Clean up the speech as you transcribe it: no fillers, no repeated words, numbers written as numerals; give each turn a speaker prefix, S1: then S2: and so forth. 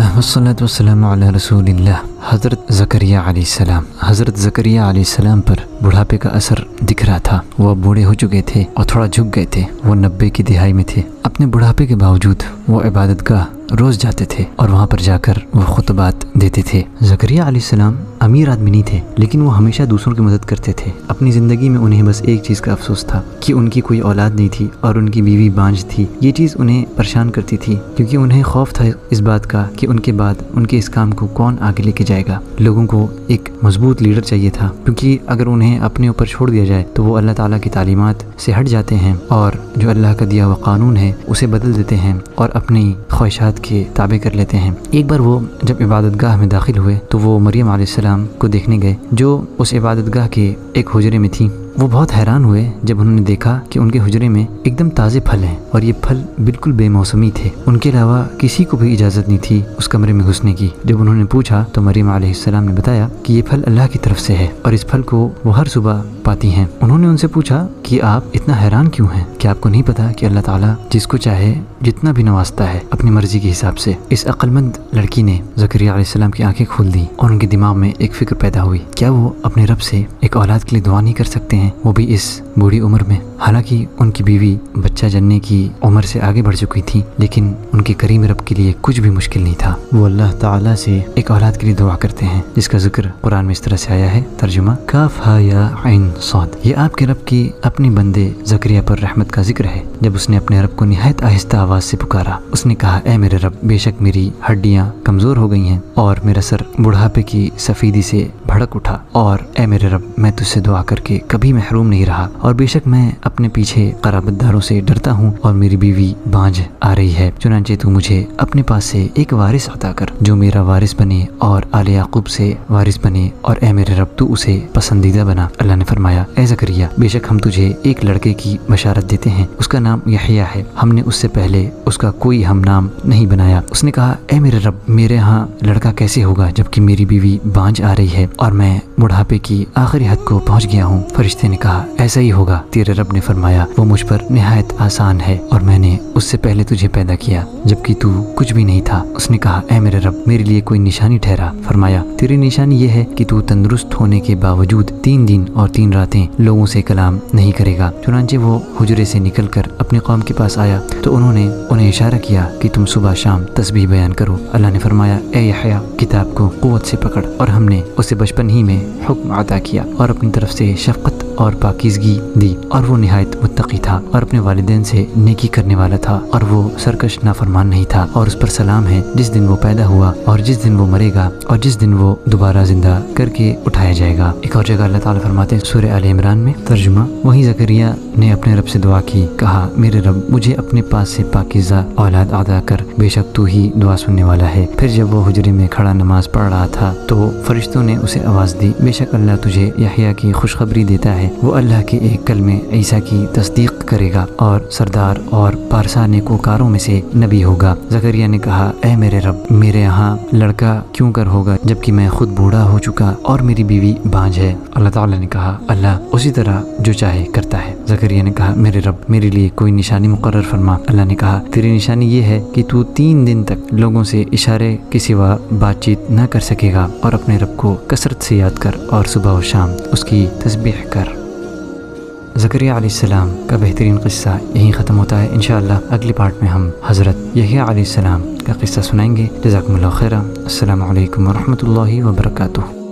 S1: اللہ والصلاۃ والسلام علی رسول اللہ۔ حضرت زکریا علیہ السلام، حضرت زکریا علیہ السلام پر بڑھاپے کا اثر دکھ رہا تھا۔ وہ بوڑھے ہو چکے تھے اور تھوڑا جھک گئے تھے۔ وہ 90 کی دہائی میں تھے۔ اپنے بڑھاپے کے باوجود وہ عبادت گاہ روز جاتے تھے اور وہاں پر جا کر وہ خطبات دیتے تھے۔ زکریا علیہ السلام امیر آدمی نہیں تھے، لیکن وہ ہمیشہ دوسروں کی مدد کرتے تھے۔ اپنی زندگی میں انہیں بس ایک چیز کا افسوس تھا کہ ان کی کوئی اولاد نہیں تھی اور ان کی بیوی بانجھ تھی۔ یہ چیز انہیں پریشان کرتی تھی، کیونکہ انہیں خوف تھا اس بات کا کہ ان کے بعد ان کے اس کام کو کون آگے لے کے جائے گا۔ لوگوں کو ایک مضبوط لیڈر چاہیے تھا، کیونکہ اگر انہیں اپنے اوپر چھوڑ دیا جائے تو وہ اللہ تعالیٰ کی تعلیمات سے ہٹ جاتے ہیں اور جو اللہ کا دیا ہوا قانون ہے اسے بدل دیتے ہیں اور اپنی خواہشات کے تابع کر لیتے ہیں۔ ایک بار وہ جب عبادت گاہ میں داخل ہوئے تو وہ مریم علیہ السلام کو دیکھنے گئے جو اس عبادت گاہ کے ایک حجرے میں تھی۔ وہ بہت حیران ہوئے جب انہوں نے دیکھا کہ ان کے حجرے میں ایک دم تازے پھل ہیں اور یہ پھل بالکل بے موسمی تھے۔ ان کے علاوہ کسی کو بھی اجازت نہیں تھی اس کمرے میں گھسنے کی۔ جب انہوں نے پوچھا تو مریم علیہ السلام نے بتایا کہ یہ پھل اللہ کی طرف سے ہے اور اس پھل کو وہ ہر صبح پاتی ہیں۔ انہوں نے ان سے پوچھا کہ آپ اتنا حیران کیوں ہیں؟ کہ آپ کو نہیں پتا کہ اللہ تعالیٰ جس کو چاہے جتنا بھی نوازتا ہے اپنی مرضی کے حساب سے؟ اس عقل مند لڑکی نے زکریا علیہ السلام کی آنکھیں کھول دیں اور ان کے دماغ میں ایک فکر پیدا ہوئی، کیا وہ اپنے رب سے ایک اولاد کے لیے دعا نہیں کر سکتے ہیں، وہ بھی اس بوڑھی عمر میں؟ حالانکہ ان کی بیوی بچہ جننے کی عمر سے آگے بڑھ چکی تھی، لیکن ان کے کریم رب کے لیے کچھ بھی مشکل نہیں تھا۔ وہ اللہ تعالیٰ سے ایک اولاد کے لیے دعا کرتے ہیں، جس کا ذکر قرآن میں اس طرح سے آیا ہے۔ ترجمہ: کاف ہا یا عین صاد۔ یہ آپ کے رب کی اپنے بندے زکریا پر رحمت کا ذکر ہے۔ جب اس نے اپنے رب کو نہایت آہستہ آواز سے پکارا، اس نے کہا، اے میرے رب، بے شک میری ہڈیاں کمزور ہو گئی ہیں اور میرا سر بڑھاپے کی سفیدی سے بھڑک اٹھا، اور اے میرے رب، میں تجھ سے دعا کر کے کبھی محروم نہیں رہا، اور بے شک میں اپنے پیچھے قرابت داروں سے ڈرتا ہوں اور میری بیوی بانجھ آ رہی ہے۔ چنانچہ تو مجھے اپنے پاس سے ایک وارث عطا کر جو میرا وارث بنے اور آل یعقوب سے وارث بنے، اور اے میرے رب، تو اسے پسندیدہ بنا۔ اللہ نے فرمایا، اے زکریا، بے شک ہم تجھے ایک لڑکے کی بشارت دیتے ہیں، اس کا نام یحییٰ ہے، ہم نے اس سے پہلے اس کا کوئی ہم نام نہیں بنایا۔ اس نے کہا، اے میرے رب، میرے ہاں لڑکا کیسے ہوگا جبکہ میری بیوی بانجھ آ رہی ہے اور میں بڑھاپے کی آخری حد کو پہنچ گیا ہوں؟ فرشتے نے کہا، ایسا ہی ہوگا۔ تیرے رب نے فرمایا، وہ مجھ پر نہایت آسان ہے اور میں نے اس سے پہلے تجھے پیدا کیا جبکہ تو کچھ بھی نہیں تھا۔ اس نے کہا، اے میرے رب، میرے لیے کوئی نشانی ٹھہرا۔ فرمایا، تیری نشانی یہ ہے کہ تو تندرست ہونے کے باوجود 3 دن اور 3 راتیں لوگوں سے کلام نہیں کرے گا۔ چنانچہ وہ حجرے سے نکل کر اپنی قوم کے پاس آیا تو انہوں نے انہیں اشارہ کیا کہ تم صبح شام تسبیح بیان کرو۔ اللہ نے فرمایا، اے یحییٰ، کتاب کو قوت سے پکڑ، اور ہم نے اسے بچپن ہی میں حکم عطا کیا اور اپنی طرف سے شفقت اور پاکیزگی دی، اور وہ نہایت متقی تھا اور اپنے والدین سے نیکی کرنے والا تھا، اور وہ سرکش نافرمان نہیں تھا، اور اس پر سلام ہے جس دن وہ پیدا ہوا اور جس دن وہ مرے گا اور جس دن وہ دوبارہ زندہ کر کے اٹھایا جائے گا۔ ایک اور جگہ اللہ تعالیٰ فرماتے ہیں سورہ آل عمران میں، ترجمہ: وہیں زکریا نے اپنے رب سے دعا کی، کہا، میرے رب، مجھے اپنے پاس سے پاکیزہ اولاد عطا کر، بے شک تو ہی دعا سننے والا ہے۔ پھر جب وہ حجرے میں کھڑا نماز پڑھ رہا تھا تو فرشتوں نے اسے آواز دی، بے شک اللہ تجھے یحییٰ کی خوشخبری دیتا ہے، وہ اللہ کے ایک کلمے عیسیٰ کی تصدیق کرے گا اور سردار اور پارسا نیکوکاروں میں سے نبی ہوگا۔ زکریا نے کہا، اے میرے رب، میرے یہاں لڑکا کیوں کر ہوگا جبکہ میں خود بوڑھا ہو چکا اور میری بیوی بانجھ ہے؟ اللہ تعالیٰ نے کہا، اللہ اسی طرح جو چاہے کرتا ہے۔ زکریا نے کہا، میرے رب، میرے لیے کوئی نشانی مقرر فرما۔ اللہ نے کہا، تیری نشانی یہ ہے کہ تو 3 دن تک لوگوں سے اشارے کے سوا بات چیت نہ کر سکے گا، اور اپنے رب کو کثرت سے یاد کر اور صبح و شام اس کی تسبیح کر۔ زکریا علیہ السلام کا بہترین قصہ یہیں ختم ہوتا ہے۔ انشاءاللہ اگلی پارٹ میں ہم حضرت یحییٰ علیہ السلام کا قصہ سنائیں گے۔ جزاکم اللہ خیرا۔ السلام علیکم ورحمۃ اللہ وبرکاتہ۔